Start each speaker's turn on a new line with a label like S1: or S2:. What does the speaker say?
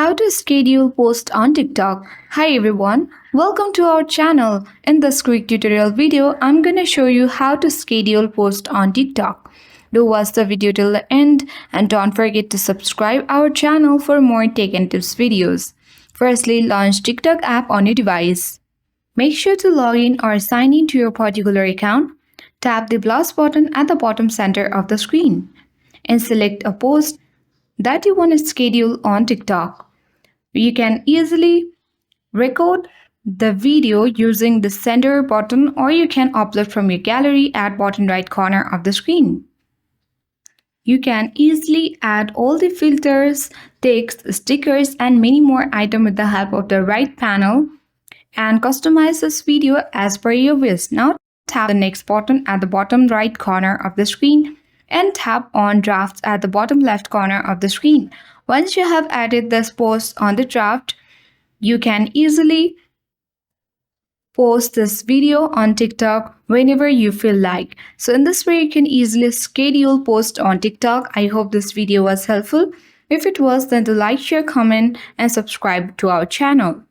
S1: How to schedule post on TikTok. Hi everyone, welcome to our channel. In this quick tutorial video, I'm gonna show you how to schedule post on TikTok. Do watch the video till the end and don't forget to subscribe our channel for more tech and tips videos. Firstly, launch TikTok app on your device. Make sure to log in or sign in to your particular account. Tap the plus button at the bottom center of the screen and select a post that you want to schedule on TikTok. You can easily record the video using the sender button, or you can upload from your gallery at bottom right corner of the screen. You can easily add all the filters, text, stickers and many more items with the help of the right panel and customize this video as per your wish. Now tap the next button at the bottom right corner of the screen and tap on drafts at the bottom left corner of the screen. Once you have added this post on the draft, you can easily post this video on TikTok whenever you feel like. So in this way, you can easily schedule post on TikTok. I hope this video was helpful. If it was, then do like, share, comment and subscribe to our channel.